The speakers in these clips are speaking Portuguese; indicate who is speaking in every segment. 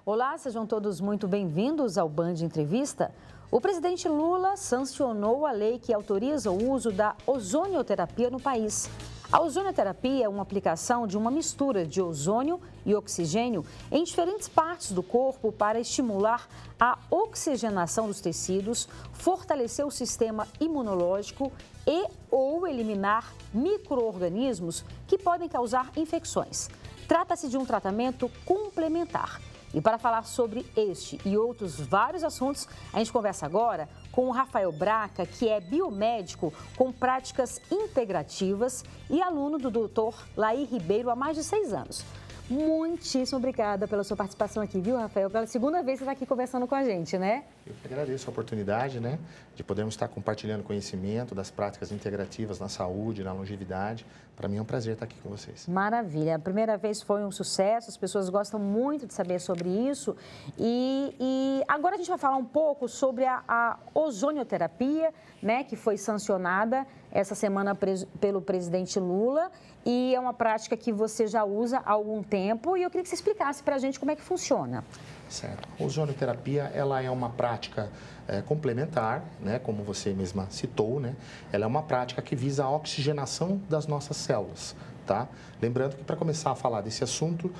Speaker 1: Olá, sejam todos muito bem-vindos ao Band Entrevista. O presidente Lula sancionou a lei que autoriza o uso da ozonioterapia no país. A ozonioterapia é uma aplicação de uma mistura de ozônio e oxigênio em diferentes partes do corpo para estimular a oxigenação dos tecidos, fortalecer o sistema imunológico e ou eliminar micro-organismos que podem causar infecções. Trata-se de um tratamento complementar. E para falar sobre este e outros vários assuntos, a gente conversa agora com o Rafael Braca, que é biomédico com práticas integrativas e aluno do Dr. Laí Ribeiro há mais de 6 anos. Muitíssimo obrigada pela sua participação aqui, viu, Rafael? Pela segunda vez que você está aqui conversando com a gente, né?
Speaker 2: Eu que agradeço a oportunidade, né, de podermos estar compartilhando conhecimento das práticas integrativas na saúde, na longevidade. Para mim é um prazer estar aqui com vocês.
Speaker 1: Maravilha. A primeira vez foi um sucesso, as pessoas gostam muito de saber sobre isso. E agora a gente vai falar um pouco sobre a ozonioterapia, né, que foi sancionada essa semana pelo presidente Lula. E é uma prática que você já usa há algum tempo. E eu queria que você explicasse para a gente como é que funciona.
Speaker 2: Certo. A ozonioterapia, ela é uma prática complementar, né, como você mesma citou, né? Ela é uma prática que visa a oxigenação das nossas células, tá? Lembrando que para começar a falar desse assunto,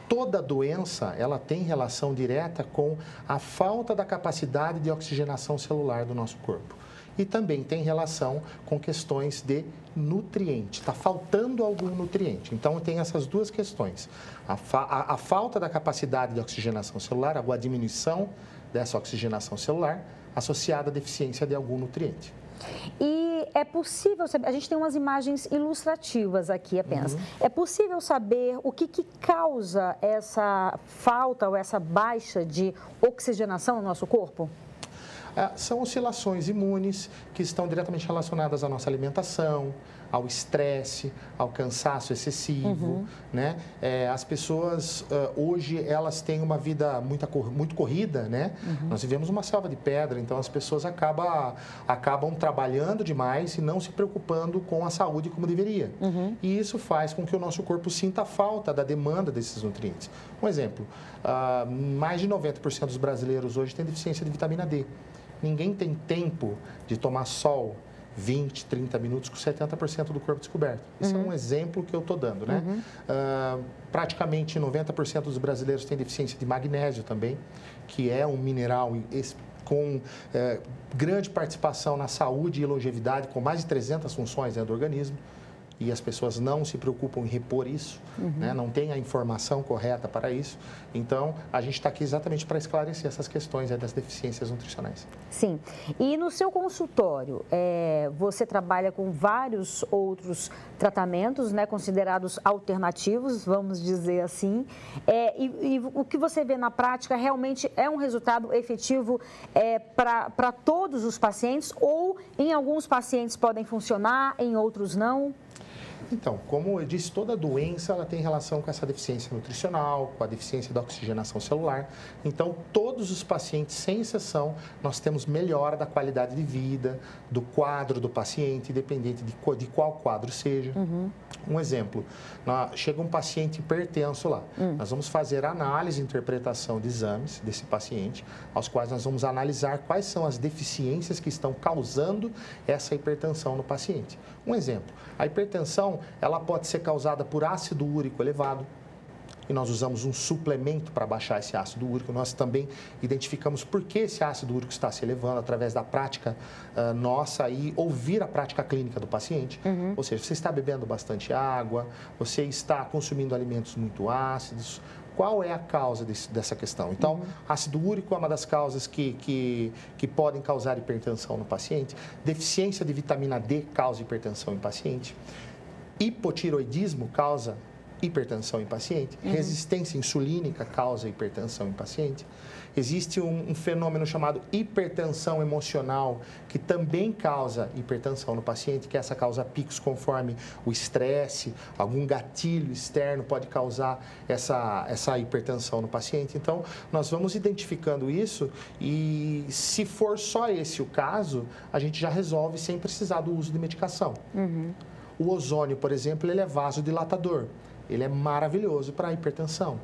Speaker 2: toda doença, ela tem relação direta com a falta da capacidade de oxigenação celular do nosso corpo. E também tem relação com questões de nutriente, está faltando algum nutriente. Então, tem essas duas questões. A falta da capacidade de oxigenação celular, a diminuição dessa oxigenação celular, associada à deficiência de algum nutriente.
Speaker 1: E é possível saber, a gente tem umas imagens ilustrativas aqui apenas, é possível saber o que causa essa falta ou essa baixa de oxigenação no nosso corpo?
Speaker 2: São oscilações imunes que estão diretamente relacionadas à nossa alimentação, ao estresse, ao cansaço excessivo, né? As pessoas hoje elas têm uma vida muito corrida, né? Nós vivemos uma selva de pedra, então as pessoas acabam trabalhando demais e não se preocupando com a saúde como deveria. E isso faz com que o nosso corpo sinta a falta da demanda desses nutrientes. Um exemplo, mais de 90% dos brasileiros hoje têm deficiência de vitamina D. Ninguém tem tempo de tomar sol 20, 30 minutos com 70% do corpo descoberto. Esse é um exemplo que eu estou dando, né? Praticamente 90% dos brasileiros têm deficiência de magnésio também, que é um mineral com grande participação na saúde e longevidade, com mais de 300 funções dentro do organismo. E as pessoas não se preocupam em repor isso, né? Não tem a informação correta para isso. Então, a gente está aqui exatamente para esclarecer essas questões das deficiências nutricionais.
Speaker 1: Sim. E no seu consultório, você trabalha com vários outros tratamentos, né, considerados alternativos, vamos dizer assim. E o que você vê na prática realmente é um resultado efetivo para todos os pacientes ou em alguns pacientes podem funcionar, em outros não?
Speaker 2: Então, como eu disse, toda doença ela tem relação com essa deficiência nutricional, com a deficiência da oxigenação celular. Então, todos os pacientes, sem exceção, nós temos melhora da qualidade de vida, do quadro do paciente, independente de qual quadro seja. Um exemplo, chega um paciente hipertenso lá. Nós vamos fazer análise e interpretação de exames desse paciente, aos quais nós vamos analisar quais são as deficiências que estão causando essa hipertensão no paciente. Um exemplo, a hipertensão ela pode ser causada por ácido úrico elevado, e nós usamos um suplemento para baixar esse ácido úrico. Nós também identificamos por que esse ácido úrico está se elevando através da prática nossa e ouvir a prática clínica do paciente. Ou seja, você está bebendo bastante água, você está consumindo alimentos muito ácidos. Qual é a causa dessa questão? Então, ácido úrico é uma das causas que podem causar hipertensão no paciente. Deficiência de vitamina D causa hipertensão em paciente. Hipotiroidismo causa hipertensão em paciente. Resistência insulínica causa hipertensão em paciente. Existe um fenômeno chamado hipertensão emocional, que também causa hipertensão no paciente, que essa causa picos conforme o estresse, algum gatilho externo pode causar essa hipertensão no paciente. Então, nós vamos identificando isso e, se for só esse o caso, a gente já resolve sem precisar do uso de medicação. O ozônio, por exemplo, ele é vasodilatador. Ele é maravilhoso para a hipertensão.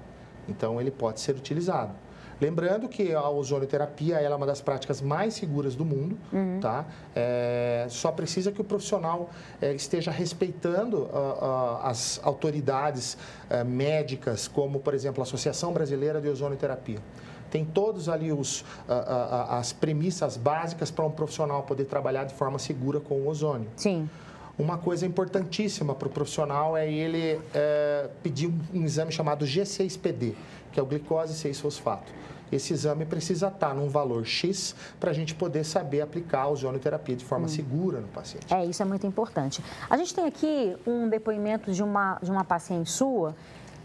Speaker 2: Então, ele pode ser utilizado. Lembrando que a ozonioterapia ela é uma das práticas mais seguras do mundo, tá? Só precisa que o profissional esteja respeitando as autoridades médicas, como, por exemplo, a Associação Brasileira de Ozonioterapia. Tem todos ali as premissas básicas para um profissional poder trabalhar de forma segura com o ozônio.
Speaker 1: Sim.
Speaker 2: Uma coisa importantíssima para o profissional é ele pedir um exame chamado G6PD, que é o glicose 6-fosfato. Esse exame precisa estar num valor X para a gente poder saber aplicar a ozonioterapia de forma segura no paciente.
Speaker 1: Isso é muito importante. A gente tem aqui um depoimento de uma paciente sua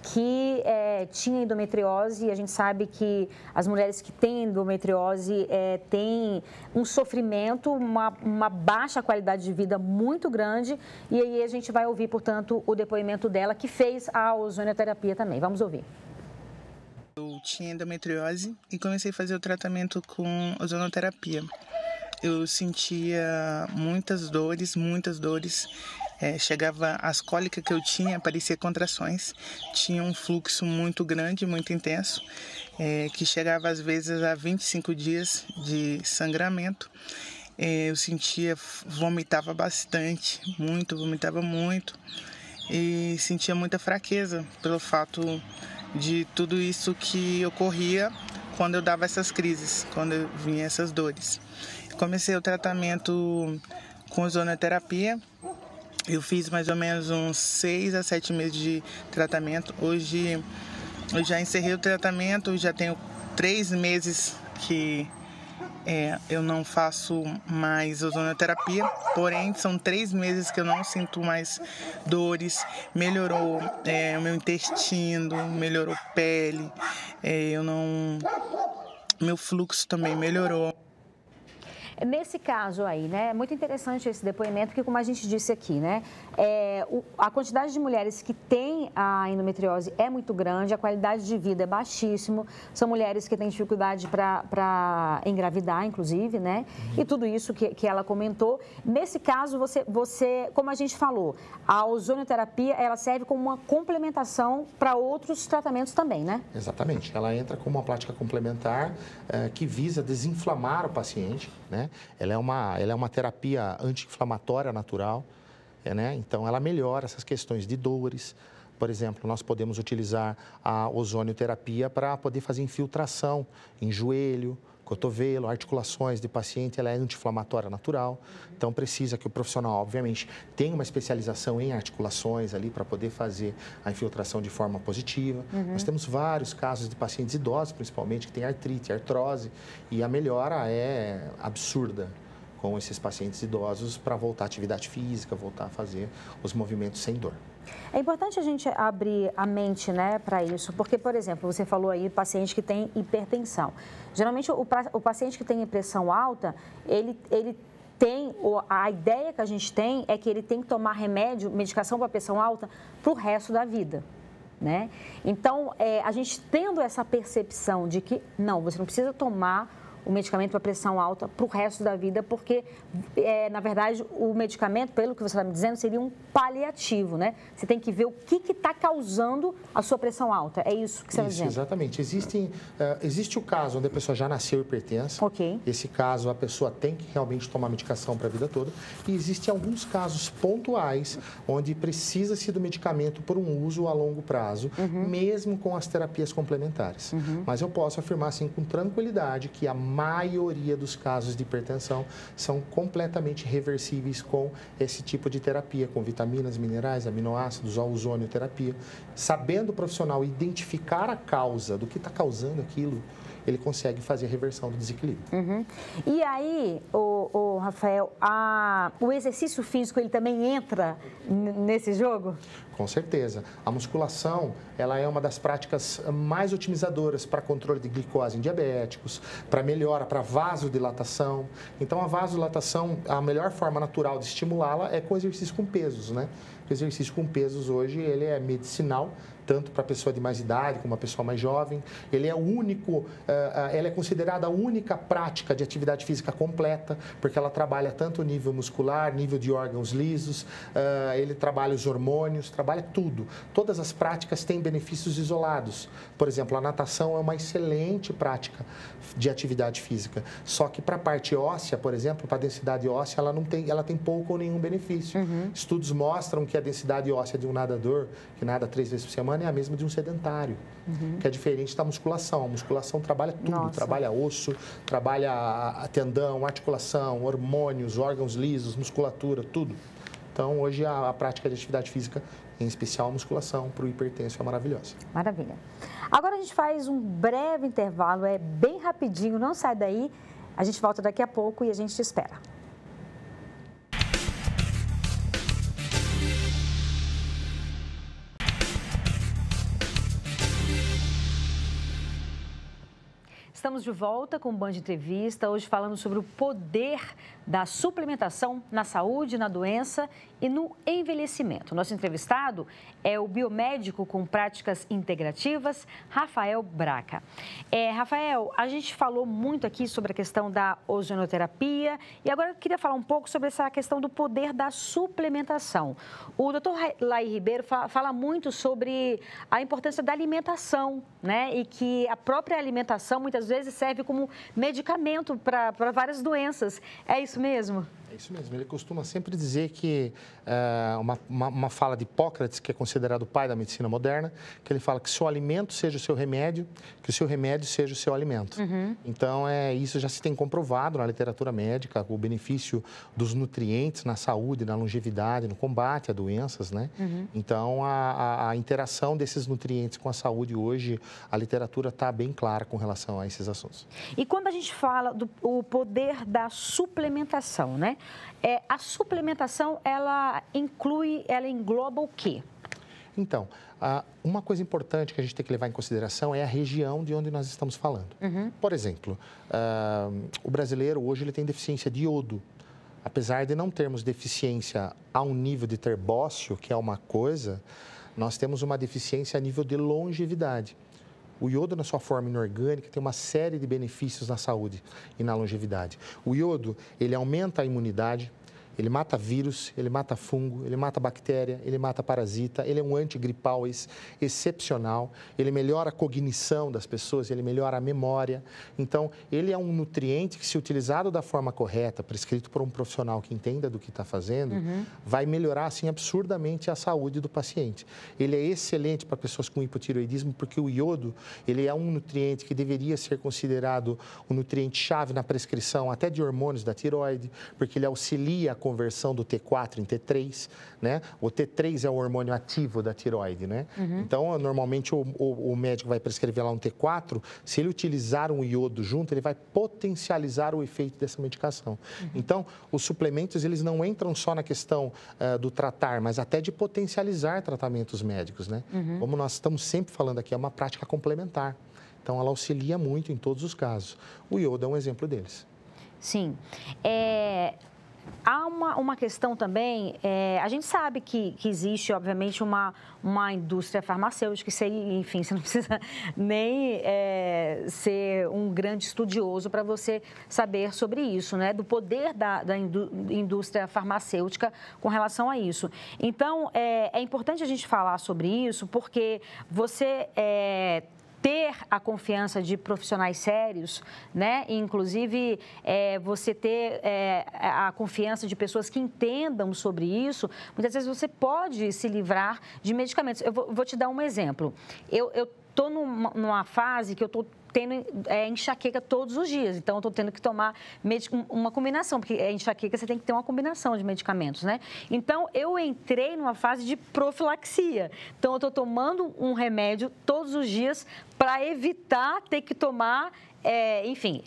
Speaker 1: que tinha endometriose, e a gente sabe que as mulheres que têm endometriose têm um sofrimento, uma baixa qualidade de vida muito grande, e aí a gente vai ouvir, portanto, o depoimento dela, que fez a ozonioterapia também. Vamos ouvir.
Speaker 3: Eu tinha endometriose e comecei a fazer o tratamento com ozonoterapia. Eu sentia muitas dores, chegava as cólicas que eu tinha, parecia contrações, tinha um fluxo muito grande, muito intenso, que chegava às vezes a 25 dias de sangramento. Eu sentia, vomitava bastante, vomitava muito e sentia muita fraqueza pelo fato de tudo isso que ocorria quando eu dava essas crises, quando eu vinha essas dores. Comecei o tratamento com ozonoterapia. Eu fiz mais ou menos uns 6 a 7 meses de tratamento. Hoje eu já encerrei o tratamento, já tenho 3 meses que eu não faço mais ozonoterapia, porém são 3 meses que eu não sinto mais dores, melhorou o meu intestino, melhorou pele, meu fluxo também melhorou.
Speaker 1: Nesse caso aí, né, é muito interessante esse depoimento, porque como a gente disse aqui, né, a quantidade de mulheres que têm a endometriose é muito grande, a qualidade de vida é baixíssimo, são mulheres que têm dificuldade para engravidar, inclusive, né, e tudo isso que ela comentou. Nesse caso, você, como a gente falou, a ozonioterapia, ela serve como uma complementação para outros tratamentos também, né?
Speaker 2: Exatamente, ela entra como uma prática complementar que visa desinflamar o paciente, né? Ela é uma terapia anti-inflamatória natural, né? Então ela melhora essas questões de dores. Por exemplo, nós podemos utilizar a ozonioterapia para poder fazer infiltração em joelho, cotovelo, articulações de paciente, ela é anti-inflamatória natural. Então precisa que o profissional, obviamente, tenha uma especialização em articulações ali para poder fazer a infiltração de forma positiva. Nós temos vários casos de pacientes idosos, principalmente, que têm artrite, artrose, e a melhora é absurda com esses pacientes idosos para voltar à atividade física, voltar a fazer os movimentos sem dor.
Speaker 1: É importante a gente abrir a mente, né, para isso, porque, por exemplo, você falou aí paciente que tem hipertensão. Geralmente, o paciente que tem pressão alta, ele tem, a ideia que a gente tem é que ele tem que tomar medicação para pressão alta para o resto da vida, né? Então, a gente tendo essa percepção de que, não, você não precisa tomar o medicamento para pressão alta para o resto da vida, porque, na verdade, o medicamento, pelo que você está me dizendo, seria um paliativo, né? Você tem que ver o que está causando a sua pressão alta. É isso que você está dizendo?
Speaker 2: Exatamente. Existe o caso onde a pessoa já nasceu hipertensa.
Speaker 1: Ok.
Speaker 2: Esse caso, a pessoa tem que realmente tomar medicação para a vida toda. E existem alguns casos pontuais onde precisa-se do medicamento por um uso a longo prazo, mesmo com as terapias complementares. Mas eu posso afirmar, assim, com tranquilidade, que a maioria dos casos de hipertensão são completamente reversíveis com esse tipo de terapia, com vitaminas, minerais, aminoácidos, a ozonioterapia. Sabendo o profissional identificar a causa do que está causando aquilo, ele consegue fazer a reversão do desequilíbrio.
Speaker 1: E aí, Rafael, o exercício físico, ele também entra nesse jogo?
Speaker 2: Com certeza. A musculação, ela é uma das práticas mais otimizadoras para controle de glicose em diabéticos, para melhora, para vasodilatação. Então, a vasodilatação, a melhor forma natural de estimulá-la é com exercício com pesos, né? O exercício com pesos hoje, ele é medicinal, tanto para a pessoa de mais idade como a pessoa mais jovem. Ele é o único, ela é considerada a única prática de atividade física completa, porque ela trabalha tanto o nível muscular, nível de órgãos lisos, ele trabalha os hormônios, trabalha tudo. Todas as práticas têm benefícios isolados. Por exemplo, a natação é uma excelente prática de atividade física, só que para a parte óssea, por exemplo, para a densidade óssea, ela tem pouco ou nenhum benefício. Estudos mostram que a densidade óssea de um nadador, que nada 3 vezes por semana, é a mesma de um sedentário, que é diferente da musculação. A musculação trabalha tudo, trabalha osso, trabalha a tendão, articulação, hormônios, órgãos lisos, musculatura, tudo. Então, hoje, a prática de atividade física, em especial a musculação, para o hipertenso é maravilhosa.
Speaker 1: Maravilha. Agora a gente faz um breve intervalo, é bem rapidinho, não sai daí. A gente volta daqui a pouco e a gente te espera. Estamos de volta com o Band Entrevista, hoje falando sobre o poder da suplementação na saúde, na doença e no envelhecimento. Nosso entrevistado é o biomédico com práticas integrativas, Rafael Braca. Rafael, a gente falou muito aqui sobre a questão da ozonoterapia e agora eu queria falar um pouco sobre essa questão do poder da suplementação. O Dr. Laí Ribeiro fala muito sobre a importância da alimentação, né? E que a própria alimentação muitas vezes serve como medicamento para várias doenças. É isso mesmo?
Speaker 2: É isso mesmo. Ele costuma sempre dizer que uma fala de Hipócrates, que é considerado o pai da medicina moderna, que ele fala que seu alimento seja o seu remédio, que o seu remédio seja o seu alimento. Então, isso já se tem comprovado na literatura médica, o benefício dos nutrientes na saúde, na longevidade, no combate a doenças, né? Então, a interação desses nutrientes com a saúde hoje, a literatura está bem clara com relação a esses assuntos.
Speaker 1: E quando a gente fala do poder da suplementação, né? A suplementação, ela engloba o quê?
Speaker 2: Então, uma coisa importante que a gente tem que levar em consideração é a região de onde nós estamos falando. Por exemplo, o brasileiro hoje ele tem deficiência de iodo. Apesar de não termos deficiência a um nível de ter bócio, que é uma coisa, nós temos uma deficiência a nível de longevidade. O iodo, na sua forma inorgânica, tem uma série de benefícios na saúde e na longevidade. O iodo, ele aumenta a imunidade, ele mata vírus, ele mata fungo, ele mata bactéria, ele mata parasita, ele é um antigripal excepcional, ele melhora a cognição das pessoas, ele melhora a memória. Então, ele é um nutriente que, se utilizado da forma correta, prescrito por um profissional que entenda do que está fazendo, vai melhorar, assim, absurdamente a saúde do paciente. Ele é excelente para pessoas com hipotireoidismo, porque o iodo, ele é um nutriente que deveria ser considerado um nutriente-chave na prescrição até de hormônios da tireoide, porque ele auxilia a conversão do T4 em T3, né? O T3 é o hormônio ativo da tireoide, né? Então, normalmente, o médico vai prescrever lá um T4, se ele utilizar um iodo junto, ele vai potencializar o efeito dessa medicação. Então, os suplementos, eles não entram só na questão do tratar, mas até de potencializar tratamentos médicos, né? Como nós estamos sempre falando aqui, é uma prática complementar. Então, ela auxilia muito em todos os casos. O iodo é um exemplo deles.
Speaker 1: Sim. Há uma questão também, a gente sabe que existe, obviamente, uma indústria farmacêutica, que seria, enfim, você não precisa nem ser um grande estudioso para você saber sobre isso, né? Do poder da indústria farmacêutica com relação a isso. Então, é importante a gente falar sobre isso, porque você ter a confiança de profissionais sérios, né? Inclusive, você ter a confiança de pessoas que entendam sobre isso, muitas vezes você pode se livrar de medicamentos. Eu vou te dar um exemplo. Eu estou numa fase que eu estou tendo enxaqueca todos os dias, então eu estou tendo que tomar uma combinação, porque enxaqueca você tem que ter uma combinação de medicamentos, né? Então, eu entrei numa fase de profilaxia, então eu estou tomando um remédio todos os dias para evitar ter que tomar enfim,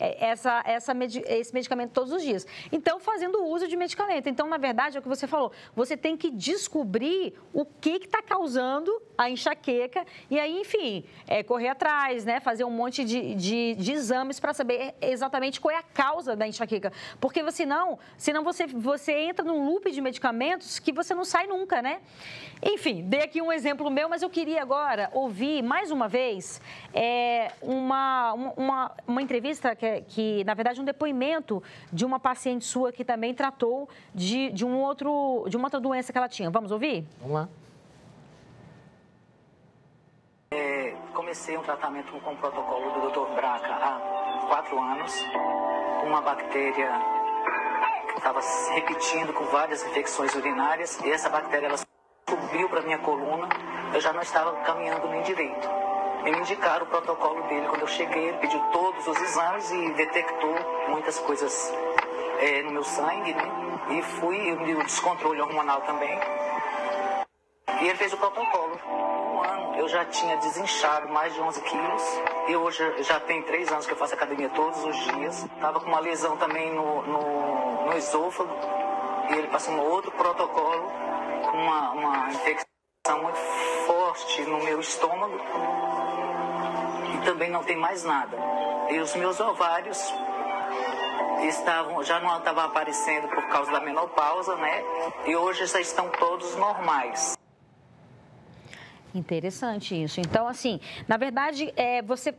Speaker 1: esse medicamento todos os dias. Então, fazendo uso de medicamento. Então, na verdade, é o que você falou, você tem que descobrir o que está causando a enxaqueca e aí, enfim, correr atrás, né? Fazer um monte de exames para saber exatamente qual é a causa da enxaqueca. Porque senão você entra num loop de medicamentos que você não sai nunca, né? Enfim, dei aqui um exemplo meu, mas eu queria agora ouvir mais uma vez uma entrevista que, na verdade, um depoimento de uma paciente sua que também tratou de uma outra doença que ela tinha. Vamos ouvir?
Speaker 2: Vamos lá.
Speaker 4: Comecei um tratamento com o protocolo do Dr. Braca há 4 anos. Uma bactéria que estava se repetindo com várias infecções urinárias e essa bactéria ela subiu para minha coluna. Eu já não estava caminhando nem direito. E me indicaram o protocolo dele. Quando eu cheguei, ele pediu todos os exames e detectou muitas coisas no meu sangue, né? E o descontrole hormonal também. E ele fez o protocolo. Um ano eu já tinha desinchado mais de 11 quilos. E hoje já tem 3 anos que eu faço academia todos os dias. Estava com uma lesão também no esôfago. E ele passou um outro protocolo, uma infecção muito forte no meu estômago. E também não tem mais nada. E os meus ovários já não estavam aparecendo por causa da menopausa, né? E hoje já estão todos normais.
Speaker 1: Interessante isso. Então, assim, na verdade, você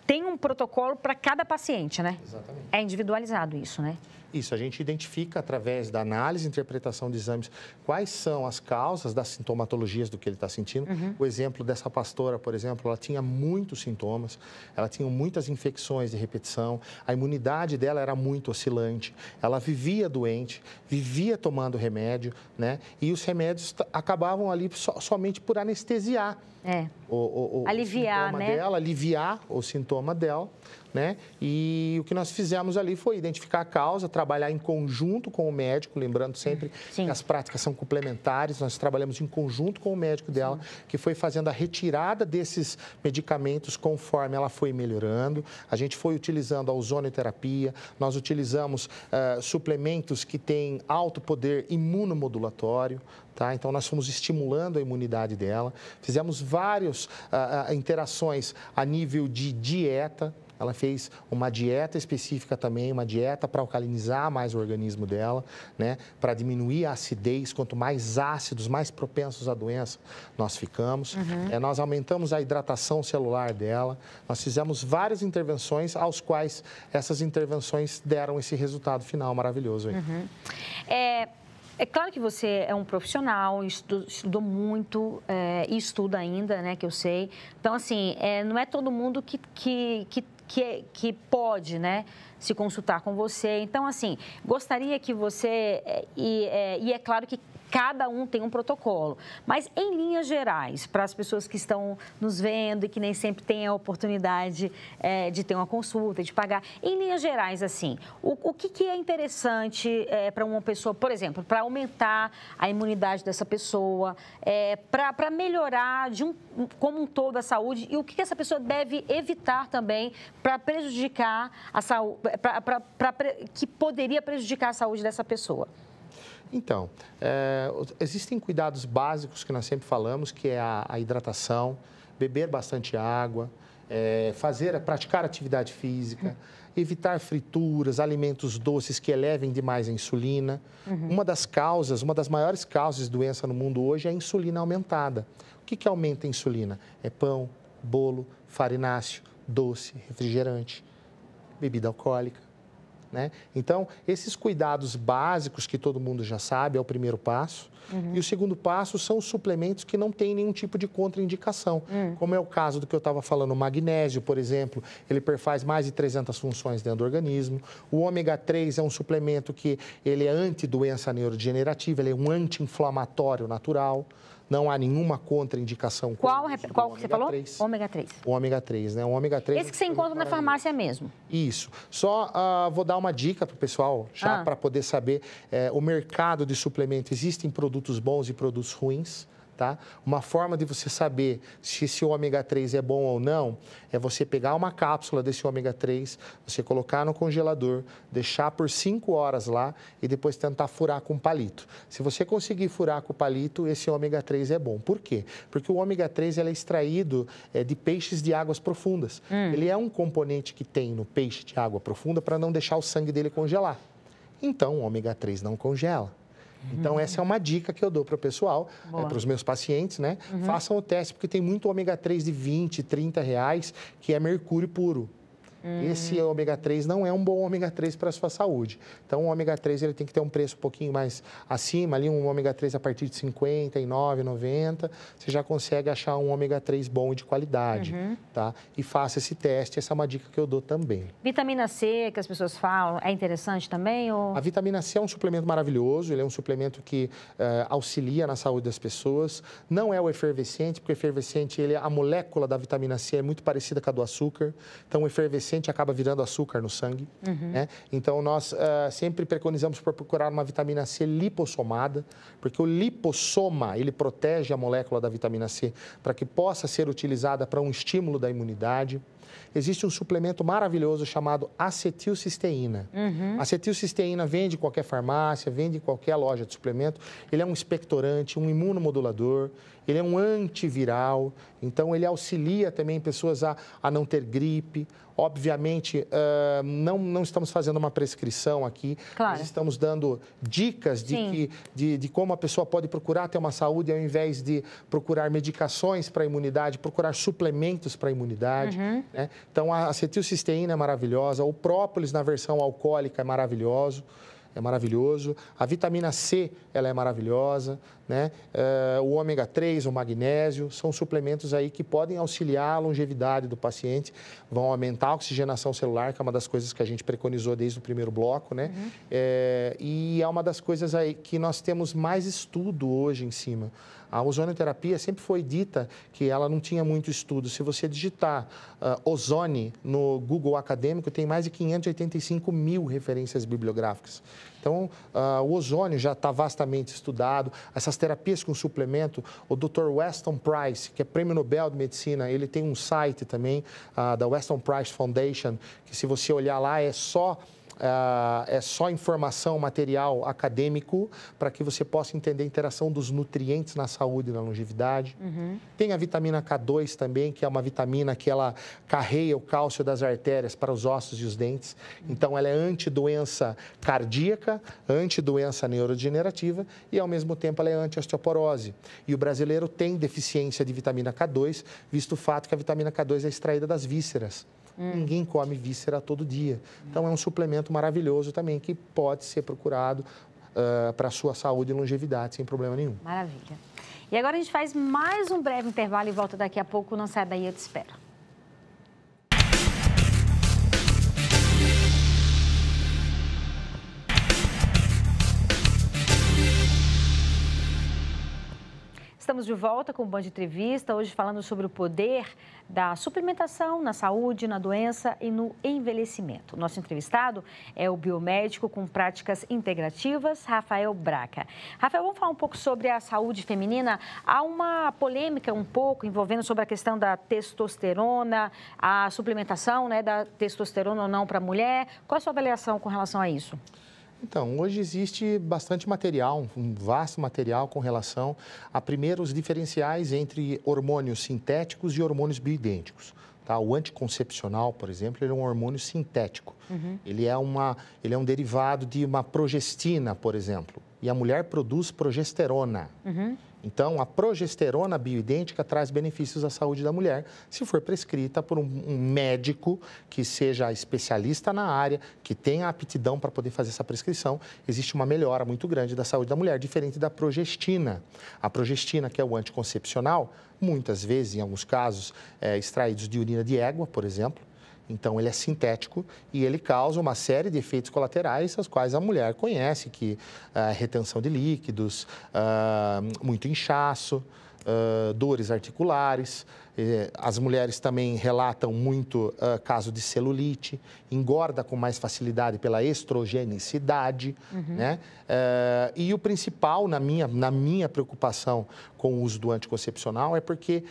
Speaker 1: tem um protocolo para cada paciente, né?
Speaker 2: Exatamente.
Speaker 1: É individualizado isso, né?
Speaker 2: Isso, a gente identifica através da análise e interpretação de exames quais são as causas das sintomatologias do que ele está sentindo. O exemplo dessa pastora, por exemplo, ela tinha muitos sintomas, ela tinha muitas infecções de repetição, a imunidade dela era muito oscilante, ela vivia doente, vivia tomando remédio, né? E os remédios acabavam ali somente por anestesiar.
Speaker 1: Aliviar,
Speaker 2: o sintoma
Speaker 1: né?
Speaker 2: dela, aliviar o sintoma dela, né? E o que nós fizemos ali foi identificar a causa, trabalhar em conjunto com o médico, lembrando sempre que as práticas são complementares, nós trabalhamos em conjunto com o médico dela, que foi fazendo a retirada desses medicamentos conforme ela foi melhorando. A gente foi utilizando a ozonioterapia, nós utilizamos suplementos que têm alto poder imunomodulatório, tá? Então, nós fomos estimulando a imunidade dela, fizemos várias interações a nível de dieta. Ela fez uma dieta específica também, uma dieta para alcalinizar mais o organismo dela, né? Para diminuir a acidez. Quanto mais ácidos, mais propensos à doença nós ficamos. Nós aumentamos a hidratação celular dela. Nós fizemos várias intervenções, aos quais essas intervenções deram esse resultado final maravilhoso aí.
Speaker 1: É claro que você é um profissional, estudou muito e estuda ainda, né, que eu sei. Então, assim, não é todo mundo que pode, né, se consultar com você. Então, assim, gostaria que você... E é claro que cada um tem um protocolo, mas em linhas gerais, para as pessoas que estão nos vendo e que nem sempre têm a oportunidade de ter uma consulta, de pagar, em linhas gerais, assim, o que é interessante para uma pessoa, por exemplo, para aumentar a imunidade dessa pessoa, para melhorar como um todo a saúde, e o que essa pessoa deve evitar também para prejudicar a saúde, que poderia prejudicar a saúde dessa pessoa?
Speaker 2: Então, existem cuidados básicos que nós sempre falamos, que é a hidratação, beber bastante água, praticar atividade física, evitar frituras, alimentos doces que elevem demais a insulina. Uma das maiores causas de doença no mundo hoje é a insulina aumentada. O que aumenta a insulina? É pão, bolo, farináceo, doce, refrigerante, bebida alcoólica. Né? Então, esses cuidados básicos que todo mundo já sabe é o primeiro passo. E o segundo passo são os suplementos que não têm nenhum tipo de contraindicação, como é o caso do que eu estava falando, o magnésio, por exemplo, ele perfaz mais de 300 funções dentro do organismo. O ômega 3 é um suplemento que ele é anti-doença neurodegenerativa, ele é um anti-inflamatório natural. Não há nenhuma contraindicação.
Speaker 1: Qual que você falou? Ômega 3.
Speaker 2: O ômega 3, né? O ômega 3
Speaker 1: Esse que você encontra na farmácia mesmo.
Speaker 2: Isso. Só vou dar uma dica para o pessoal, já para poder saber. O mercado de suplemento, existem produtos bons e produtos ruins. tá? Uma forma de você saber se esse ômega 3 é bom ou não é você pegar uma cápsula desse ômega 3, você colocar no congelador, deixar por 5 horas lá e depois tentar furar com um palito. Se você conseguir furar com o palito, esse ômega 3 é bom. Por quê? Porque o ômega 3 ele é extraído de peixes de águas profundas. Ele é um componente que tem no peixe de água profunda para não deixar o sangue dele congelar. Então, o ômega 3 não congela. Então, essa é uma dica que eu dou para o pessoal, para os meus pacientes, né? Façam o teste, porque tem muito ômega 3 de 20, 30 reais, que é mercúrio puro. Esse ômega 3 não é um bom ômega 3 para a sua saúde. Então, o ômega 3 ele tem que ter um preço um pouquinho mais acima, ali um ômega 3 a partir de 59, 90, você já consegue achar um ômega 3 bom e de qualidade, tá? E faça esse teste, essa é uma dica que eu dou também.
Speaker 1: Vitamina C, que as pessoas falam, é interessante também? Ou...
Speaker 2: A vitamina C é um suplemento maravilhoso, ele é um suplemento que auxilia na saúde das pessoas. Não é o efervescente, porque o efervescente, a molécula da vitamina C é muito parecida com a do açúcar. Então, o efervescente acaba virando açúcar no sangue. Né? Então, nós sempre preconizamos por procurar uma vitamina C lipossomada, porque o lipossoma, ele protege a molécula da vitamina C para que possa ser utilizada para um estímulo da imunidade. Existe um suplemento maravilhoso chamado acetilcisteína. Acetilcisteína vende em qualquer farmácia, vende em qualquer loja de suplemento. Ele é um expectorante, um imunomodulador, ele é um antiviral, então ele auxilia também pessoas a não ter gripe. Obviamente, não estamos fazendo uma prescrição aqui,
Speaker 1: claro.
Speaker 2: Nós estamos dando dicas de como a pessoa pode procurar ter uma saúde ao invés de procurar medicações para a imunidade, procurar suplementos para a imunidade. Né? Então, a acetilcisteína é maravilhosa, o própolis na versão alcoólica é maravilhoso. A vitamina C, ela é maravilhosa, né? O ômega 3, o magnésio, são suplementos aí que podem auxiliar a longevidade do paciente, vão aumentar a oxigenação celular, que é uma das coisas que a gente preconizou desde o primeiro bloco, né? E é uma das coisas aí que nós temos mais estudo hoje em cima. A ozonioterapia sempre foi dita que ela não tinha muito estudo. Se você digitar ozone no Google acadêmico, tem mais de 585 mil referências bibliográficas. Então, o ozônio já está vastamente estudado. Essas terapias com suplemento, o Dr. Weston Price, que é Prêmio Nobel de Medicina, ele tem um site também, da Weston Price Foundation, que se você olhar lá é só informação, material acadêmico para que você possa entender a interação dos nutrientes na saúde e na longevidade. Tem a vitamina K2 também, que é uma vitamina que ela carreia o cálcio das artérias para os ossos e os dentes. Então, ela é antidoença cardíaca, antidoença neurodegenerativa e, ao mesmo tempo, ela é anti-osteoporose. E o brasileiro tem deficiência de vitamina K2, visto o fato que a vitamina K2 é extraída das vísceras. Ninguém come víscera todo dia. Então, é um suplemento maravilhoso também que pode ser procurado para a sua saúde e longevidade, sem problema nenhum.
Speaker 1: Maravilha. E agora a gente faz mais um breve intervalo e volta daqui a pouco. Não sai daí, eu te espero. Estamos de volta com o Band Entrevista, hoje falando sobre o poder da suplementação na saúde, na doença e no envelhecimento. Nosso entrevistado é o biomédico com práticas integrativas, Rafael Braca. Rafael, vamos falar um pouco sobre a saúde feminina. Há uma polêmica um pouco envolvendo sobre a questão da testosterona, a suplementação, né, da testosterona ou não para a mulher. Qual a sua avaliação com relação a isso?
Speaker 2: Então, hoje existe bastante material, um vasto material com relação a, primeiro, os diferenciais entre hormônios sintéticos e hormônios bioidênticos. Tá? O anticoncepcional, por exemplo, ele é um hormônio sintético. Ele é um derivado de uma progestina, por exemplo. E a mulher produz progesterona. Então, a progesterona bioidêntica traz benefícios à saúde da mulher, se for prescrita por um médico que seja especialista na área, que tenha aptidão para poder fazer essa prescrição. Existe uma melhora muito grande da saúde da mulher, diferente da progestina. A progestina, que é o anticoncepcional, muitas vezes, em alguns casos, extraídos de urina de égua, por exemplo. Então, ele é sintético e ele causa uma série de efeitos colaterais, as quais a mulher conhece, que retenção de líquidos, muito inchaço, dores articulares. As mulheres também relatam muito caso de celulite, engorda com mais facilidade pela estrogenicidade, né? E o principal, na minha preocupação com o uso do anticoncepcional, é porque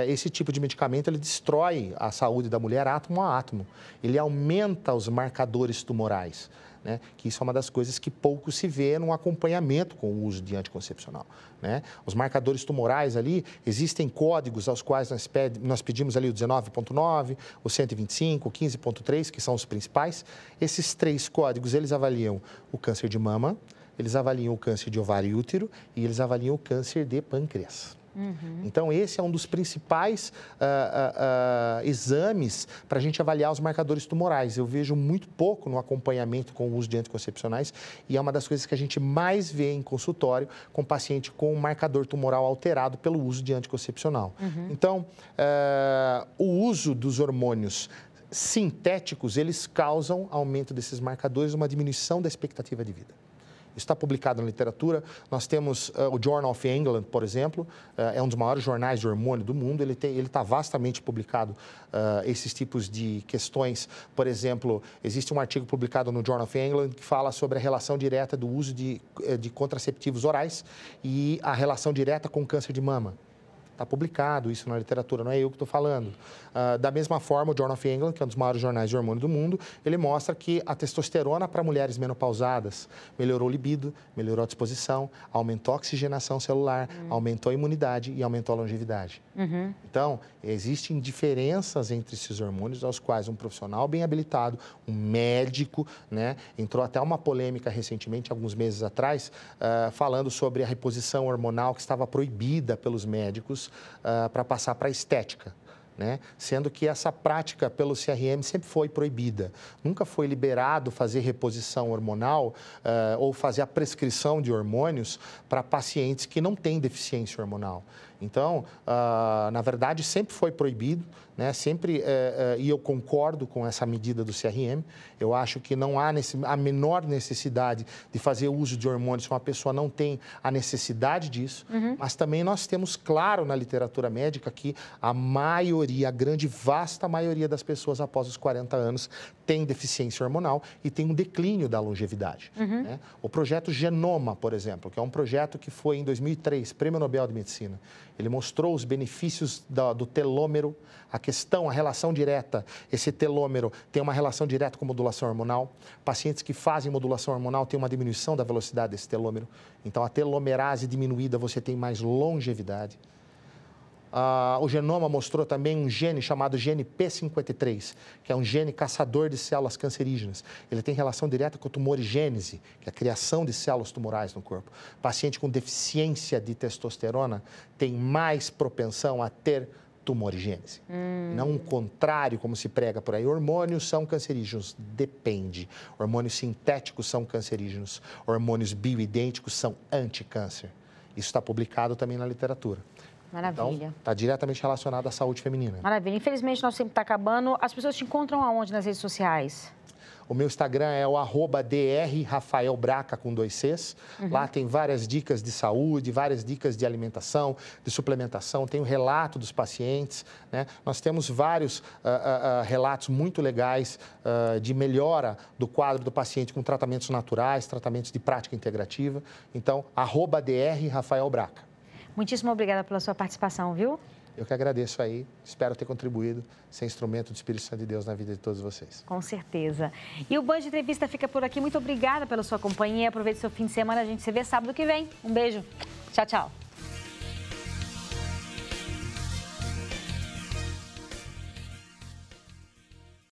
Speaker 2: esse tipo de medicamento ele destrói a saúde da mulher átomo a átomo. Ele aumenta os marcadores tumorais. Né? Que isso é uma das coisas que pouco se vê no acompanhamento com o uso de anticoncepcional. Né? Os marcadores tumorais ali, existem códigos aos quais nós pedimos ali o 19.9, o 125, o 15.3, que são os principais. Esses 3 códigos, eles avaliam o câncer de mama, eles avaliam o câncer de ovário e útero e eles avaliam o câncer de pâncreas. Então, esse é um dos principais exames para a gente avaliar os marcadores tumorais. Eu vejo muito pouco no acompanhamento com o uso de anticoncepcionais e é uma das coisas que a gente mais vê em consultório com paciente com um marcador tumoral alterado pelo uso de anticoncepcional. Então, o uso dos hormônios sintéticos, eles causam aumento desses marcadores, uma diminuição da expectativa de vida. Está publicado na literatura. Nós temos o Journal of England, por exemplo, é um dos maiores jornais de hormônio do mundo. Ele está vastamente publicado esses tipos de questões. Por exemplo, existe um artigo publicado no Journal of England que fala sobre a relação direta do uso de contraceptivos orais e a relação direta com câncer de mama. Está publicado isso na literatura, não é eu que estou falando. Da mesma forma, o Journal of England, que é um dos maiores jornais de hormônio do mundo, ele mostra que a testosterona para mulheres menopausadas melhorou o libido, melhorou a disposição, aumentou a oxigenação celular, aumentou a imunidade e aumentou a longevidade. Então, existem diferenças entre esses hormônios aos quais um profissional bem habilitado, um médico, né, entrou até uma polêmica recentemente, alguns meses atrás, falando sobre a reposição hormonal que estava proibida pelos médicos para passar para a estética. Né? Sendo que essa prática pelo CRM sempre foi proibida. Nunca foi liberado fazer reposição hormonal ou fazer a prescrição de hormônios para pacientes que não têm deficiência hormonal. Então, na verdade, sempre foi proibido, né? Sempre, e eu concordo com essa medida do CRM. Eu acho que não há a menor necessidade de fazer uso de hormônios se uma pessoa não tem a necessidade disso. Mas também nós temos claro na literatura médica que a maioria, a grande, vasta maioria das pessoas após os 40 anos tem deficiência hormonal e tem um declínio da longevidade. Né? O projeto Genoma, por exemplo, que é um projeto que foi em 2003, Prêmio Nobel de Medicina, ele mostrou os benefícios do telômero, a relação direta. Esse telômero tem uma relação direta com modulação hormonal. Pacientes que fazem modulação hormonal têm uma diminuição da velocidade desse telômero. Então, a telomerase diminuída, você tem mais longevidade. O Genoma mostrou também um gene chamado gene P53, que é um gene caçador de células cancerígenas. Ele tem relação direta com a tumorigênese, que é a criação de células tumorais no corpo. Paciente com deficiência de testosterona tem mais propensão a ter tumorigênese. Não o contrário, como se prega por aí. Hormônios são cancerígenos? Depende. Hormônios sintéticos são cancerígenos. Hormônios bioidênticos são anticâncer. Isso está publicado também na literatura.
Speaker 1: Maravilha.
Speaker 2: Então, está diretamente relacionado à saúde feminina.
Speaker 1: Maravilha. Infelizmente, nosso tempo está acabando. As pessoas te encontram aonde nas redes sociais?
Speaker 2: O meu Instagram é o @drrafaelbraca com 2 Cs. Lá tem várias dicas de saúde, várias dicas de alimentação, de suplementação. Tem o relato dos pacientes, né? Nós temos vários relatos muito legais de melhora do quadro do paciente com tratamentos naturais, tratamentos de prática integrativa. Então, @drrafaelbraca.
Speaker 1: Muitíssimo obrigada pela sua participação, viu?
Speaker 2: Eu que agradeço aí, espero ter contribuído, ser instrumento do Espírito Santo de Deus na vida de todos vocês.
Speaker 1: Com certeza. E o Band Entrevista fica por aqui. Muito obrigada pela sua companhia. Aproveite seu fim de semana. A gente se vê sábado que vem. Um beijo. Tchau, tchau.